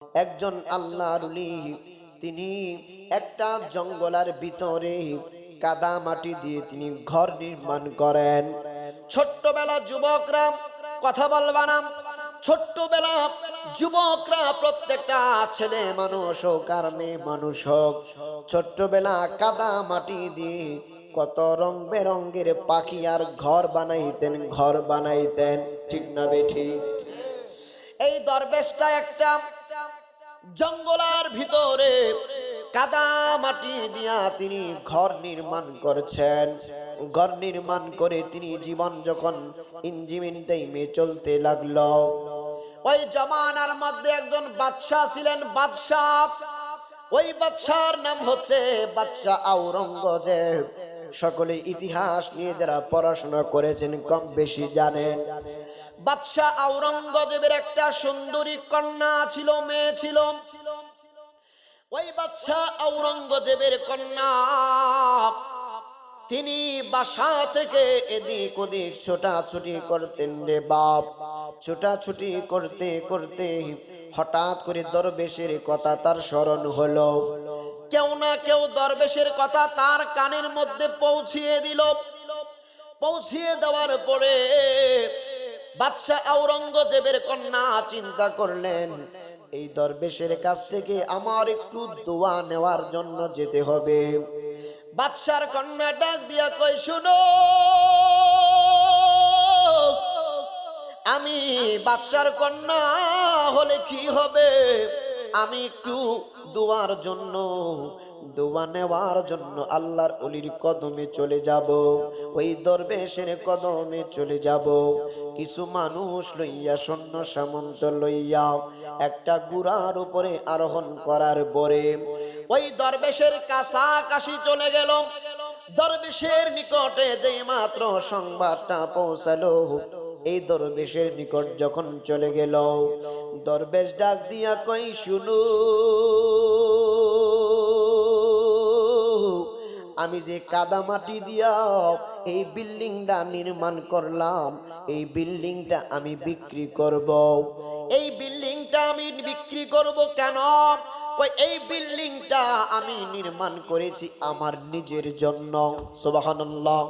একজন আল্লাহর ওলি, তিনি একটা জঙ্গলের ভিতরে কাদা মাটি দিয়ে তিনি ঘর নির্মাণ করেন। ছোট্টবেলা যুবকরা, কথা বলবা না, ছোট্টবেলা যুবকরা, প্রত্যেকটা ছেলে মানুষ হোক আর মেয়ে মানুষ হোক, ছোট্টবেলা কাদা মাটি দিয়ে কত রং বেরঙ্গের পাখি আর ঘর বানাইতেন, ঘর বানাইতেন, ঠিক না বেঠি? এই দরবেশটা একটা জঙ্গলের ভিতরে কাদা মাটি দিয়া তিনি ঘর নির্মাণ করছেন। ঘর নির্মাণ করে তিনি জীবন যখন ইঞ্জিন টাইমে চলতে লাগলো, ওই জামানার মধ্যে একজন বাদশা ছিলেন, বাদশাহ। ওই বাদশার নাম হচ্ছে বাদশা আওরঙ্গজেব। সকলে ইতিহাস নিয়ে যারা পড়াশোনা করেছেন কম বেশি জানেন। বাদশা আওরঙ্গজেবের একটা সুন্দরী কন্যা ছিল, মেয়ে ছিল। ওই বাদশা আওরঙ্গজেবের কন্যা, তিনি বাসা থেকে এদিক ওদিক ছোটাছুটি করতেন রে বাপ। ছোটাছুটি করতে করতে হঠাৎ করে দরবেশের কথা তার স্মরণ হলো। কেউ না কেউ দরবেশের কথা তার কানের মধ্যে পৌঁছিয়ে দিল। পৌঁছিয়ে দেওয়ার পরে বাদশা আওরঙ্গজেবের কন্যা চিন্তা করলেন, এই দরবেশের কাছ থেকে আমার একটু দোয়া নেওয়ার জন্য যেতে হবে। বাদশার কন্যা ডাক দিয়া কই, শুনো, আমি বাদশার কন্যা হলে কি হবে, আমি একটু দোয়ার জন্য, দোয়া নেওয়ার জন্য আল্লাহর ওলির কদমে চলে যাব, ওই দরবেশের কদমে চলে যাব। কিছু মানুষ লইয়া, সৈন্য সামন্ত লইয়া একটা ঘোড়ার উপরে আরোহণ করার পরে ওই দরবেশের কাছাকাছি চলে গেল। দরবেশের নিকটে যে মাত্র সংবাদটা পৌঁছালো, এই দরবেশের নিকট যখন চলে গেল, দরবেশ ডাক দিয়া কই, শুনো, আমি যে কাদা মাটি দিয়া এই বিল্ডিংটা নির্মাণ করলাম, এই বিল্ডিংটা আমি বিক্রি করব। এই বিল্ডিংটা আমি বিক্রি করব কেন? এই বিল্ডিংটা আমি নির্মাণ করেছি আমার নিজের জন্য। সুবহানাল্লাহ।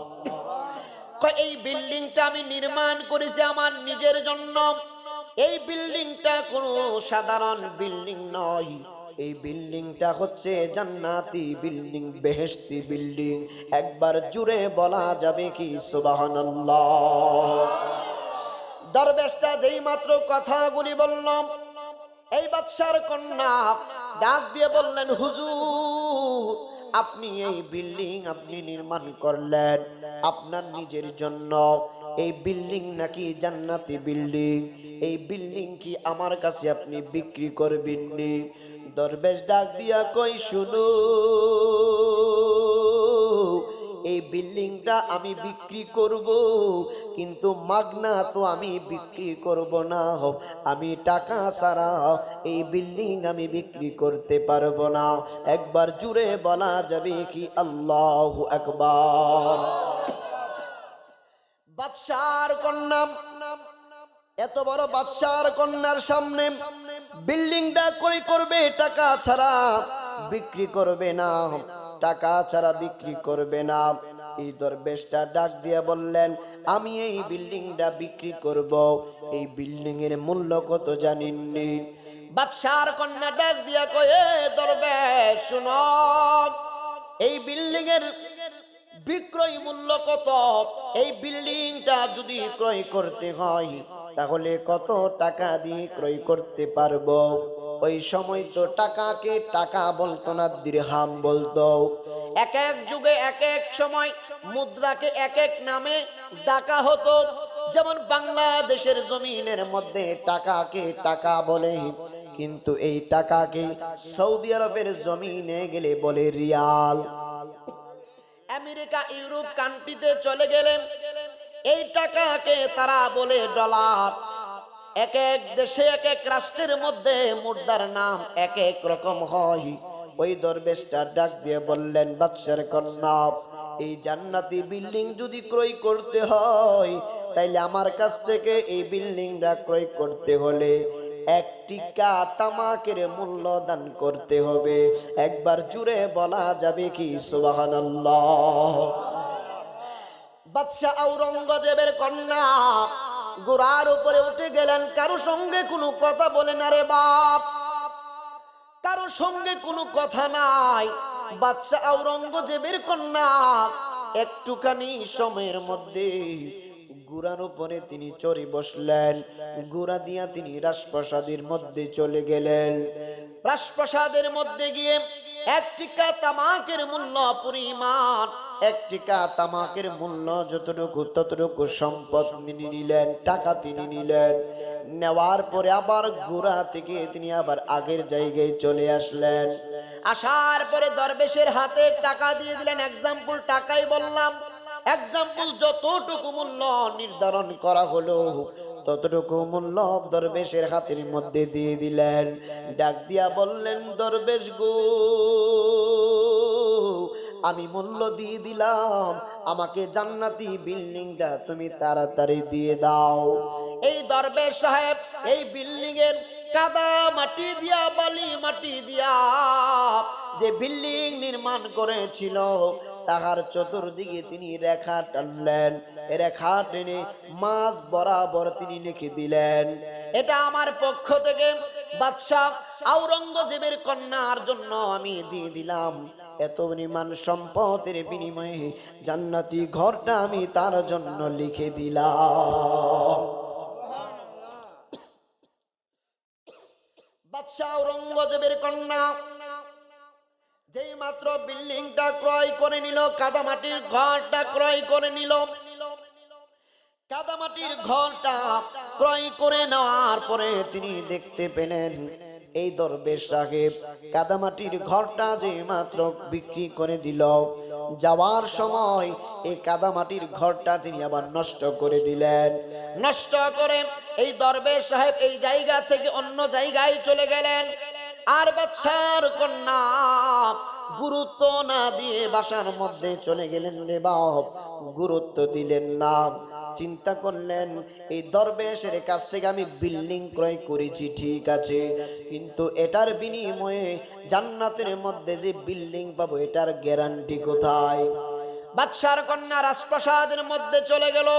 এই বিল্ডিংটা আমি নির্মাণ করেছি আমার নিজের জন্য। এই বিল্ডিংটা কোনো সাধারণ বিল্ডিং নয়, এই বিল্ডিংটা হচ্ছে জান্নাতি বিল্ডিং, বেহেশতি বিল্ডিং। একবার জুড়ে বলা যাবে কি সুবহানাল্লাহ? দরবেশটা যেই মাত্র কথাগুলি বললাম, এই বাদশার কন্যা ডাক দিয়ে বললেন, হুজুর, আপনি এই বিল্ডিং আপনি নির্মাণ করলেন আপনার নিজের জন্য, এই বিল্ডিং নাকি জান্নাতি বিল্ডিং, এই বিল্ডিং কি আমার কাছে আপনি বিক্রি করবেন নি? দরবেশ ডাক দিয়া কই, শুনো, এই বিল্ডিংটা আমি বিক্রি করব, কিন্তু মাগনা তো আমি বিক্রি করব না, আমি টাকা ছাড়া এই বিল্ডিং আমি বিক্রি করতে পারবো না। একবার জুড়ে বলা যাবে কি আল্লাহু আকবার? বাদশার কন্যা, এত বড় বাদশার কন্যার সামনে বিল্ডিংটা কই করবে, টাকা ছাড়া বিক্রি করবে না, টাকা ছাড়া বিক্রি করবে না। এই দরবেশটা ডাক দিয়ে বললেন, আমি এই বিল্ডিংটা বিক্রি করব। এই বিল্ডিং এর মূল্য কত জানেননি? বাদশার কন্যা ডাক দিয়া কয়, এ দরবেশ শুনো, এই বিল্ডিং এর বিক্রয় মূল্য কত? এই বিল্ডিংটা যদি ক্রয় করতে হয় তাহলে কত টাকা দিয়ে ক্রয় করতে পারবো? ওই সময় তো টাকাকে টাকা বলতো না, দিরহাম বলতো। এক এক যুগে এক এক সময় মুদ্রাকে এক এক নামে ডাকা হতো। যেমন বাংলাদেশের জমিনের মধ্যে টাকাকে টাকা বলে, কিন্তু এই টাকাকে সৌদি আরবের জমিনে গেলে বলে রিয়াল। আমেরিকা, ইউরোপ কান্ট্রিতে চলে গেলেন, এই টাকাকে তারা বলে ডলার। এক এক দেশে এক এক রাষ্ট্রের মধ্যে মুদ্রার নাম এক এক রকম হয়। ওই দরবেশটা ডাক দিয়ে বললেন, বাদশার কন্যা, এই জান্নাতি বিল্ডিং যদি ক্রয় করতে হয় তাইলে আমার কাছ থেকে এই বিল্ডিংটা ক্রয় করতে হলে একটি কা তামাকের মূল্য দান করতে হবে। একবার জুড়ে বলা যাবে কি সুবহানাল্লাহ। বাদশা আওরঙ্গজেবের কন্যা ঘোড়ার উপরে উঠে গেলেন, কারো সঙ্গে কোনো কথা বলে না রে বাপ, কারো সঙ্গে কোনো কথা নাই। বাদশা আওরঙ্গজেবের কন্যা একটুখানি সময়ের মধ্যে ঘোড়ার উপরে তিনি চড়ে বসলেন। ঘোড়া দিয়া তিনি রাজপ্রাসাদের মধ্যে চলে গেলেন। রাজপ্রাসাদের মধ্যে গিয়ে একটি কা তামাকের মূল্য পরিমাণ, একটি কা তামাকের মূল্য যতটুকু ততটুকু সম্পদ তিনি নিলেন, টাকা তিনি নিলেন। নেওয়ার পরে আবার ঘোড়া থেকে তিনি আবার আগের জায়গায় চলে আসলেন। আসার পরে দরবেশের হাতে টাকা দিয়ে দিলেন। এক্সাম্পল টাকাই বললাম, এক্সাম্পল যতটুকু মূল্য নির্ধারণ করা হলো ততটুকু মূল্য দরবেশের হাতের মধ্যে দিয়ে দিলেন। ডাক দিয়া বললেন, দরবেশ গো, আমি মূল্য দিয়ে দিলাম, আমাকে জান্নাতি বিল্ডিংটা তুমি তাড়াতাড়ি দিয়ে দাও। এই দরবেশ সাহেব এই বিল্ডিং এর কাদা মাটি দিয়া বালি মাটি দিয়া যে বিল্ডিং নির্মাণ করেছিল তাহার চতুর্দিকে তিনি রেখা টানলেন। রেখা টেনে মাঝ বরাবর তিনি লিখে দিলেন, এটা আমার পক্ষ থেকে বাদশা আওরঙ্গজেবের কন্যার জন্য আমি দিয়ে দিলাম। এত পরিমাণ সম্পদের বিনিময়ে জান্নাতি ঘরটা আমি তার জন্য লিখে দিলাম। বাদশা আওরঙ্গজেবের কন্যা যেই মাত্র বিল্ডিংটা ক্রয় করে নিল, কাদামাটির ঘরটা ক্রয় করে নিল। কাদামাটির ঘরটা ক্রয় করে নেওয়ার পরে তিনি দেখতে পেলেন এই দরবেশ সাহেব কাদামাটির ঘরটা যে মাত্র বিক্রি করে দিল, যাওয়ার সময় এই কাদামাটির ঘরটা তিনি আবার নষ্ট করে দিলেন। নষ্ট করে এই দরবেশ সাহেব এই জায়গা থেকে অন্য জায়গায় চলে গেলেন। আর বাদশার কন্যা গুরুত্ব না দিয়ে বাসার মধ্যে চলে গেলেন রে বাপ, গুরুত্ব দিলেন না। চিন্তা করলেন এই দরবেশের কাছ থেকে আমি বিল্ডিং ক্রয় করেছি ঠিক আছে, কিন্তু এটার বিনিময়ে জান্নাতের মধ্যে যে বিল্ডিং পাবো এটার গ্যারান্টি কোথায়? বাদশার কন্যা রাজপ্রাসাদের মধ্যে চলে গেল।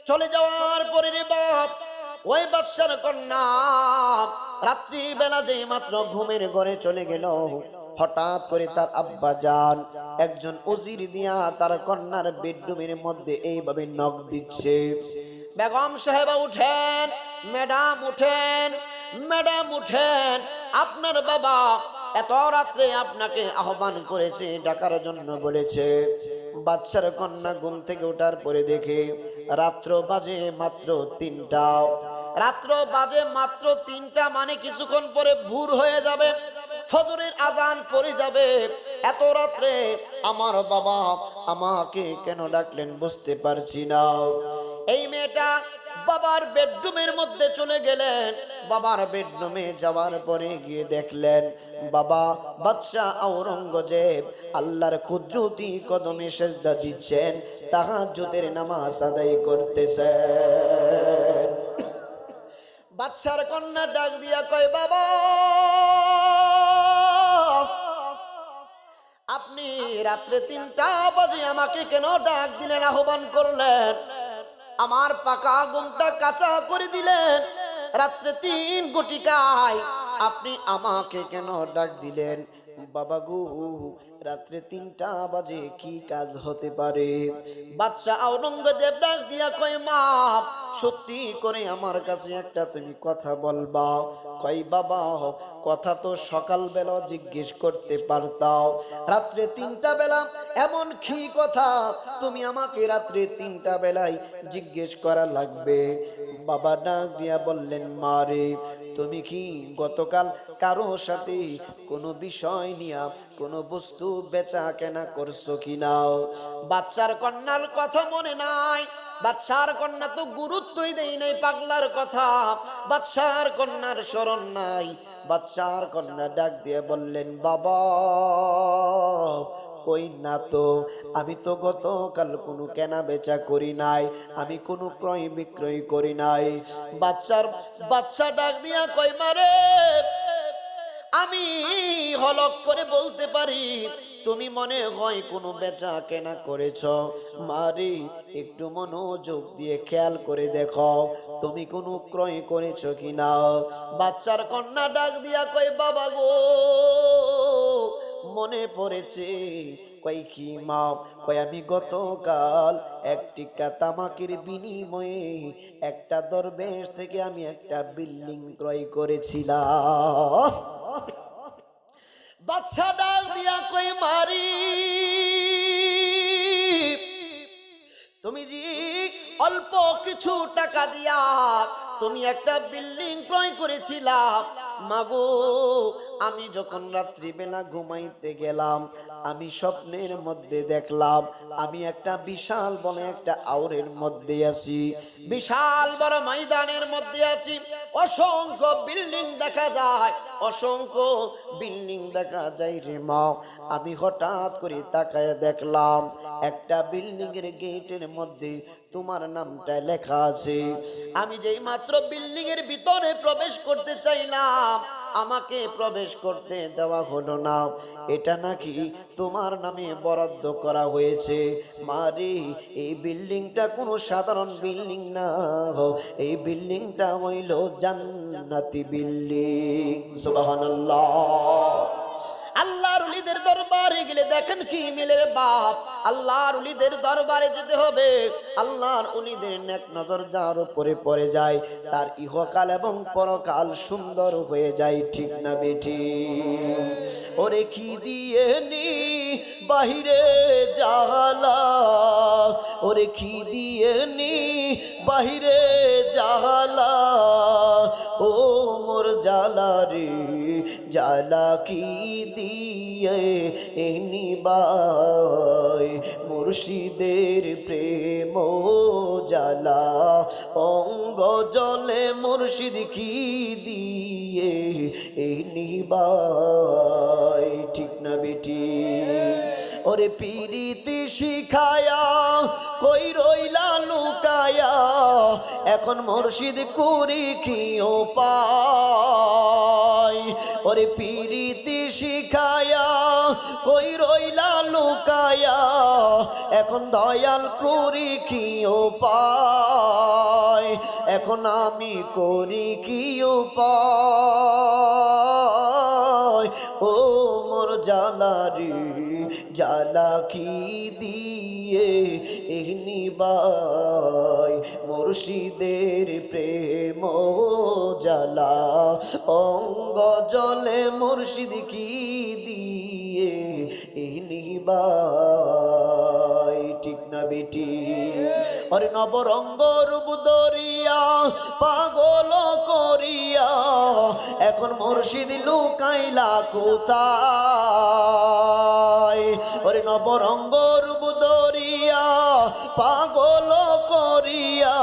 চলে যাওয়ার পরে রে বাপ ওই বাদশার কন্যা রাত্রি বেলা যে মাত্র ঘুমের ঘরে চলে গেল, হঠাৎ করে তার আব্বা জান একজন উজির দিয়া তার কন্যার বেডরুমের মধ্যে এইভাবে নক দিচ্ছে, বেগম সাহেবা উঠেন, ম্যাডাম উঠেন, ম্যাডাম উঠেন, আপনার বাবা এত রাত্রে আপনাকে আহ্বান করেছে, ডাকার জন্য বলেছে। বাদশার কন্যা ঘুম থেকে ওঠার পরে দেখে রাত্র বাজে মাত্র 3টা। রাত্র বাজে মাত্র 3টা মানে কিছুক্ষণ পরে ভোর হয়ে যাবে, ফজরের আজান পড়ে যাবে। এত রাত্রে আমার বাবা আমাকে কেন ডাকলেন বুঝতে পারছি না। এই মেয়েটা বাবার বেডরুমের মধ্যে চলে গেলেন। বাবার বেডরুমে যাওয়ার পরে গিয়ে দেখলেন বাবা বাদশা আওরঙ্গজেব আল্লাহর কুদরতি কদমে সেজদা দিচ্ছেন, তাহাজ্জুদের নামাজ আদায় করতেছেন। বাদশার কন্যা ডাক দিয়া কয়, বাবা আপনি রাত্রে 3টা বাজে আমাকে কেন ডাক দিলেন, আহ্বান করলেন, আমার পাকা ঘুমটা কাঁচা করে দিলেন, রাত্রে 3 ঘটিকায় আপনি আমাকে কেন ডাক দিলেন? বাবা গো রাত্রে 3টা বাজে কি কাজ হতে পারে? বাদশা আওরঙ্গজেব ডাক দিয়া কয়, মা সত্যি করে আমার কাছে একটা তুমি কথা বলবা? কয় বাবা কথা তো সকালবেলা জিজ্ঞেস করতে পারতাও, রাত্রে 3টা বেলা এমন কি কথা তুমি আমাকে রাত্রে 3টা বেলায় জিজ্ঞেস করা লাগবে? বাবা ডাক দিয়া বললেন, মা রে তুমি কি গতকাল কারো সাথে কোনো বিষয় নিয়ে কোনো বস্তু বেচা কেনা করছো কিনা? বাদশার কন্যার কথা মনে নাই, বাদশার কন্যা তো গুরুত্বই দেই নাই পাগলার কথা, বাদশার কন্যার স্মরণ নাই। বাদশার কন্যা ডাক দিয়ে বললেন, বাবা কই না তো, আমি তো গতকাল কোনো কেনা বেচা করি নাই, আমি কোনো ক্রয় বিক্রয় করি নাই। বাচ্চা ডাক দিয়া কই মারে, আমি হলক করে বলতে পারি তুমি মনে হয় কোনো বেচা কেনা করেছ। মারে একটু মনোযোগ দিয়ে খেয়াল করে দেখো তুমি কোনো ক্রয় করেছ কিনা। বাচ্চার কন্যা ডাক দিয়া কই বাবা গো, মনে পড়েছে। কই কি মা? কই আমি গতকাল একটি তামাকের বিনিময়ে একটা দরবেশ থেকে আমি একটা বিল্ডিং ক্রয় করেছিলাম। বাচ্চা ডাক দিয়া কই মারি, তুমি জি অল্প কিছু টাকা দিয়া তুমি একটা বিল্ডিং ক্রয় করেছিলা। মাগো, আমি যখন রাত্রিবেলা ঘুমাইতে গেলাম, আমি স্বপ্নের মধ্যে দেখলাম আমি একটা বিশাল বড় একটা আওরের মধ্যে আছি, বিশাল বড় ময়দানের মধ্যে আছি। অসংখ্য বিল্ডিং দেখা যায়, অসংখ্য বিল্ডিং দেখা যায় রে মা। আমি হঠাৎ করে তাকায় দেখলাম একটা বিল্ডিং এর গেটের মধ্যে তোমার নামটা লেখা আছে। আমি যেই মাত্র বিল্ডিং এর ভিতরে প্রবেশ করতে চাইলাম, আমাকে প্রবেশ করতে দেওয়া হলো না। এটা নাকি তোমার নামে বরাদ্দ করা হয়েছে। মারে, এই বিল্ডিংটা কোনো সাধারণ বিল্ডিং না, এই বিল্ডিংটা হইল জান্নাতি বিল্ডিং। সুবহানাল্লাহ। আল্লাহর ওলিদের দরবারে গেলে দেখেন কি মিলের বাপ, আল্লাহর ওলিদের দরবারে যেতে হবে। আল্লাহর ওলিদের নেক নজর যার উপরে পড়ে যায়, তার ইহকাল এবং পরকাল সুন্দর হয়ে যায়। ঠিক না বেটি? ওরে কি দিয়ে নি বাহিরে জাহালা, ওরে কি দিয়ে নি বাহিরে জাহালা, ও মোর জালা রে জালা কি দিয়ে নিবাই, মুর্শিদের প্রেম জালা অঙ্গ জলে মুর্শিদ কি দিয়ে নিবাই। ঠিক না বেটি? ওরে পিরিতি শিখায়া কই রইলা লুকায়া, এখন মুর্শিদ করি কি উপায়। ওরে পিরিতি শিখায়া কই রইলা লুকায়া, এখন দয়াল করি কি উপায়। এখন আমি করি কি উপায়, ও মোর জালা রে জালা কি দিয়ে নিবাই, মুর্শিদের প্রেম জালা অঙ্গ জলে মুর্শিদ কি দিয়ে নিবাই। ঠিক না বেটি? আর নবরঙ্গ রূপ দরিয়া পাগল করিয়া, এখন মুর্শিদ লুকাইলা কোথায়। ওরে নবরঙ্গ রূপ দরিয়া পাগল করিয়া,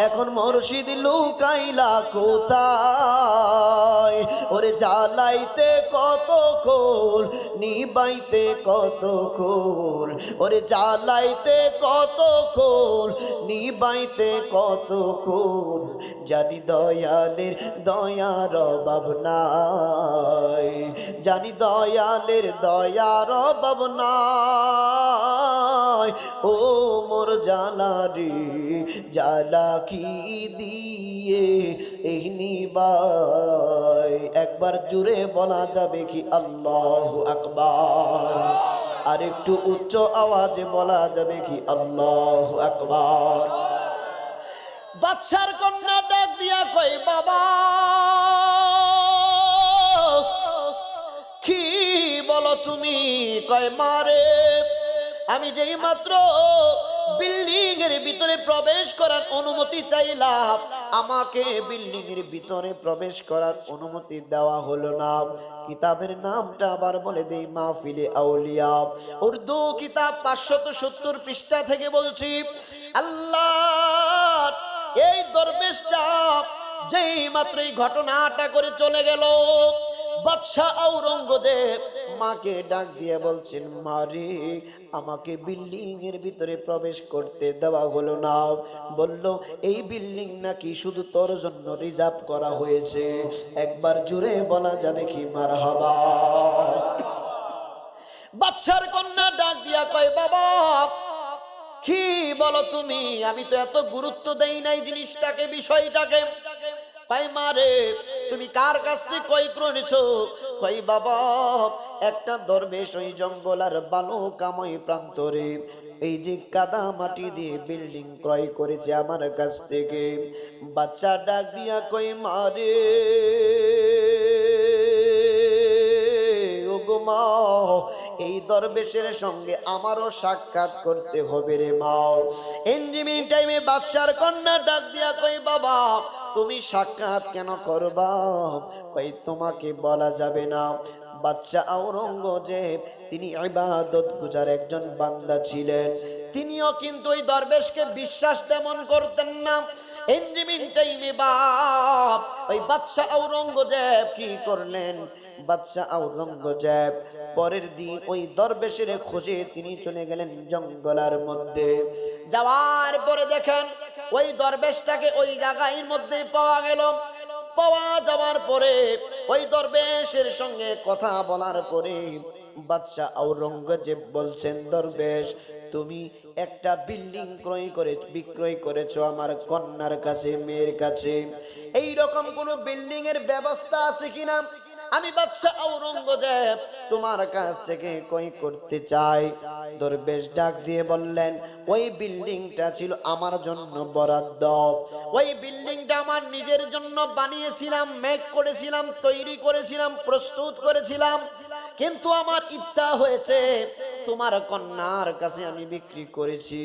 এখন মুর্শিদ লুকাইলা কোথায়। ওরে জ্বালাইতে কত কোল নিবাইতে কত কোল, ওরে জ্বালাইতে কত কোল নিবাইতে কত কোল, জানি দয়ালের দয়ার অভাব নাই, জানি দয়ালের দয়ার অভাব নাই। ও মোর জালা রে জালা কি দিয়ে নিবাই। একবার জুড়ে বলা যাবে কি আল্লাহু আকবার? আর একটু উচ্চ আওয়াজে বলা যাবে কি আল্লাহু আকবার? বাদশার কন্যা ডাক দিয়া কই বাবা, কি বলো তুমি? কয় মারে, আমি যেই মাত্র বিল্ডিং এর ভিতরে প্রবেশ করার অনুমতি চাইলাম, আমাকে বিল্ডিং এর ভিতরে প্রবেশ করার অনুমতি দেওয়া হলো না। কিতাবের নামটা আবার বলে দেই, মাহফিলে আউলিয়া, উর্দু কিতাব 570 পৃষ্ঠা থেকে বলছি। আল্লাহ এই দরবেশটা যেই মাত্র এই ঘটনাটা করে চলে গেল, বাদশাহ আওরঙ্গজেব মাকে ডাক দিয়ে বলছেন, মারে আমাকে বিল্ডিং এর ভিতরে প্রবেশ করতে দেওয়া হলো না। বলল, এই বিল্ডিং নাকি শুধু তোর জন্য রিজার্ভ করা হয়েছে। একবার জুড়ে বলা যাবে কি মারহাবা। বাদশার কন্যা ডাক দিয়া কয়, বাবা কি বলো তুমি? আমি তো এত গুরুত্ব দেই নাই জিনিসটাকে, বিষয়টাকে। ভাই মারে, তুমি কার কাছ থেকে ক্রয় করেছো? কই বাবা, একটা দরবেশ ওই জঙ্গল আর বালুকাময় প্রান্তরে এই যে কাদা মাটি দিয়ে বিল্ডিং ক্রয় করেছে আমার কাছ থেকে। বাচ্চা ডাক দিয়া কই, মারে ওগো মা, এই দরবেশের সঙ্গে আমারও সাক্ষাৎ করতে হবে রে মা। এনজিমিন টাইমে বাদশার কন্যা ডাক দিয়া কই, বাবা তুমি সাক্ষাৎ কেন করবা? কই তোমাকে বলা যাবে না। বাদশা আওরঙ্গজেব তিনি ইবাদত গুজার একজন বান্দা ছিলেন। তিনিও কিন্তু ওই দরবেশকে বিশ্বাস তেমন করতেন না। এনজিমিন টাইমে বাপ ওই বাদশা আওরঙ্গজেব কি করলেন? বাদশা আওরঙ্গজেব পরের দিন ওই দরবেশের খোঁজে তিনি চলে গেলেন জঙ্গলের মধ্যে। যাওয়ার পরে দেখেন ওই দরবেশটাকে ওই জায়গার মধ্যে পাওয়া গেল। পাওয়া যাওয়ার পরে ওই দরবেশের সঙ্গে কথা বলার পরে বাদশা আওরঙ্গজেব বলছেন, দরবেশ তুমি একটা বিল্ডিং বিক্রয় করেছো আমার কন্যার কাছে, মেয়ের কাছে। এই রকম কোন বিল্ডিং এর ব্যবস্থা আছে কিনা? আমি বাদশা আওরঙ্গজেব তোমার কাছ থেকে ক্রয় করতে চাই। দরবেশ ডাক দিয়ে বললেন, ওই বিল্ডিংটা ছিল আমার জন্য বরাদ্দ। ওই বিল্ডিংটা আমার নিজের জন্য বানিয়েছিলাম, মেক করেছিলাম, তৈরি করেছিলাম, প্রস্তুত করেছিলাম। কিন্তু আমার ইচ্ছা হয়েছে তোমার কন্যার কাছে আমি বিক্রি করেছি।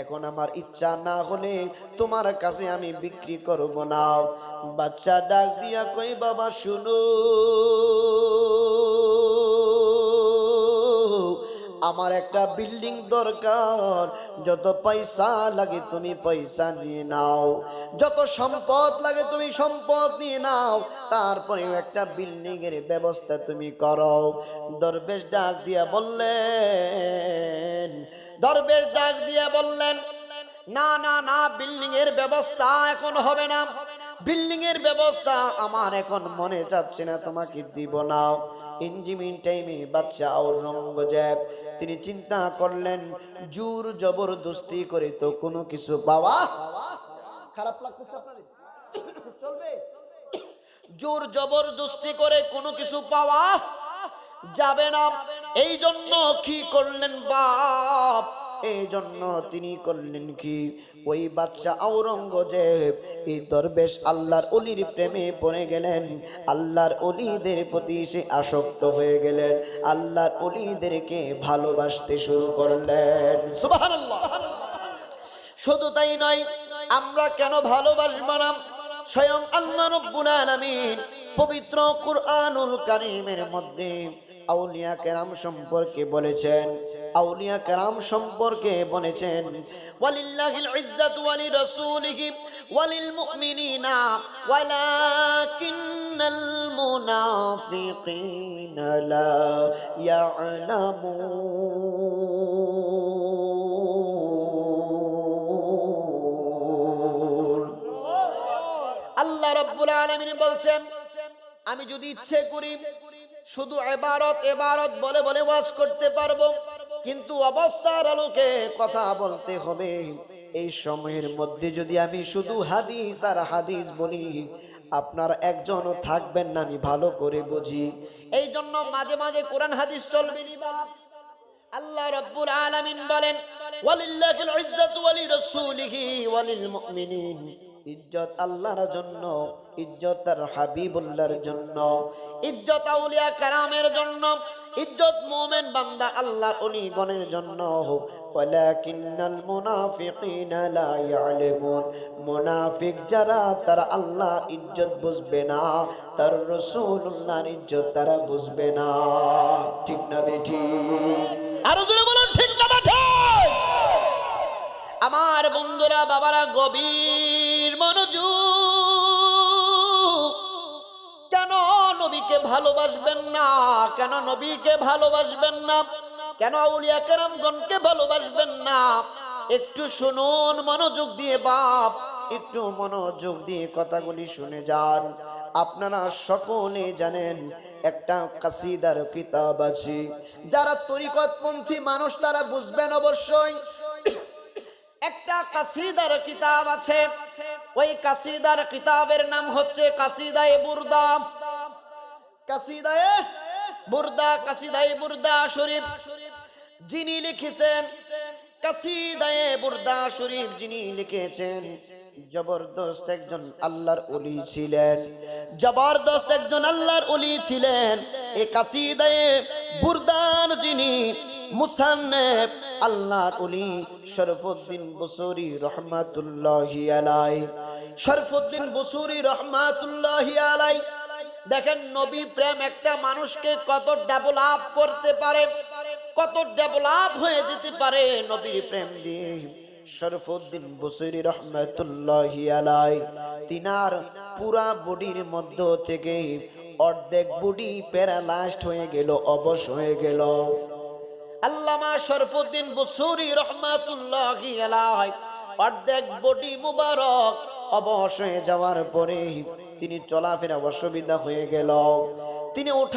এখন আমার ইচ্ছা না হলে তোমার কাছে আমি বিক্রি করব না। বাচ্চা ডাক দিয়া কই, বাবা শুনো, আমার একটা বিল্ডিং দরকার। যত পয়সা লাগে তুমি পয়সা নিয়ে নাও, যত সম্পদ লাগে তুমি সম্পদ নিয়ে নাও, তারপরেও একটা বিল্ডিং এর ব্যবস্থা তুমি করো। দরবেশ ডাক দিয়া বললেন, না না না, বিল্ডিং এর ব্যবস্থা এখন হবে না। বিল্ডিং এর ব্যবস্থা আমার এখন মনে যাচ্ছে না, তোমাকে দিব না। ইঞ্জিমিন টাইমে বাদশা আওরঙ্গজেব তিনি চিন্তা করলেন, জোর জবরদস্তি করে তো কোনো কিছু পাওয়া, খারাপ লাগতেছে আপনাদের? চলবে? জোর জবরদস্তি করে কোনো কিছু পাওয়া যাবে না। এই জন্য কি করলেন বাপ? এই জন্য তিনি করলেন কি, ওই বাদশা আওরঙ্গজেব এই দরবেশ আল্লাহর ওলির প্রেমে পড়ে গেলেন। আল্লাহর ওলিদের প্রতি সে আসক্ত হয়ে গেলেন, আল্লাহর ওলিদেরকে ভালোবাসতে শুরু করলেন। সুবহানাল্লাহ। শুধু তাই নয়, আমরা কেন ভালোবাসবো না? স্বয়ং আল্লাহ রাব্বুল আলামিন পবিত্র কুরআনুল কারীমের মধ্যে আউলিয়া কেরাম সম্পর্কে বলেছেন। আউলিয়া কেরাম সম্পর্কে বলেছেন, ওয়ালিল্লাহিল ইজ্জাতু ওয়ালি রাসূলিহি ওয়ালিল মুমিনিনা ওয়ালাকিন্নাল মুনাফিকিনা লা ইয়ালামুন। আল্লাহ রাব্বুল আলামিন বলছেন, আমি যদি ইচ্ছে করি শুধু এবারত বলে বলে ওয়াজ করতে পারবো, কিন্তু অবস্থার আলোকে কথা বলতে হবে। এই সময়ের মধ্যে যদি আমি শুধু হাদিস আর হাদিস বলি, আপনার একজনও থাকবেন না, আমি ভালো করে বুঝি। এই জন্য মাঝে মাঝে কোরআন হাদিস চলবে না। আল্লাহ রাব্বুল আলামিন বলেন, ওয়ালিল্লাহিল ইজ্জাতু ওয়ালি রাসূলিহি ওয়ালিল মুমিনিন। ইজ্জত আল্লাহর জন্য, ইজ্জত তার হাবিবুল্লাহর জন্য, ইজ্জত আউলিয়া কেরামের জন্য, ইজ্জত মুমিন বান্দা আল্লাহর ওলিগণের জন্য। ওয়ালাকিন্নাল মুনাফিকিনা লা ইয়ালামুন। মুনাফিক যারা, তারা আল্লাহ ইজ্জত বুঝবে না, তার রাসূলুল্লাহর ইজ্জত তারা বুঝবে না। ঠিক না বেঠিক? আরো জোরে বলুন, ঠিক না বেঠিক? আমার বন্ধুরা, বাবারা, গভীর মনোযোগ। কেন নবীকে ভালোবাসবেন না? কেন নবীকে ভালোবাসবেন না? কেন আউলিয়া কেরামগণকে ভালোবাসবেন না? একটু শুনুন মনোযোগ দিয়ে বাপ, একটু মনোযোগ দিয়ে কথাগুলি শুনে যান। আপনারা সকলে জানেন একটা কাসিদার কিতাব আছে, যারা তরিকতপন্থী মানুষ তারা বুঝবেন অবশ্যই। একটা কাসিদার কিতাব আছে, ওই কাসিদার কিতাবের নাম হচ্ছে কাসিদায়ে বুরদা। কাসিদায়ে বুরদা, কাসিদায়ে বুরদা শরীফ যিনি লিখেছেন, কাসিদায়ে বুরদা শরীফ যিনি লিখেছেন, জবরদস্ত একজন আল্লাহর ওলি ছিলেন, জবরদস্ত একজন আল্লাহর ওলি ছিলেন। এই কাসিদায়ে বুরদার যিনি মুসান্নিফ আল্লাহর ওলি শরফুদ্দীন বুসুরি রহমাতুল্লাহি আলাইহি, শরফুদ্দীন বুসুরি রহমাতুল্লাহি আলাইহি। দেখেন নবী প্রেম একটা মানুষকে কত ডেভেলপ করতে পারে, কত ডেভেলপ হয়ে যেতে পারে নবীর প্রেম দিয়ে। শরফুদ্দীন বুসুরি রহমাতুল্লাহি আলাইহি তিনার পুরা বডির মধ্য থেকে অর্ধেক বডি প্যারালাইজড হয়ে গেল, অবশ হয়ে গেল। আল্লামা শরফুদ্দীন বুসুরি রহমাতুল্লাহি আলাইহি অর্ধেক বডি মুবারক অবশ হয়ে যাওয়ার পরে তিনি চলাফেরা অসুবিধা হয়ে গেল। তিনি ওঠা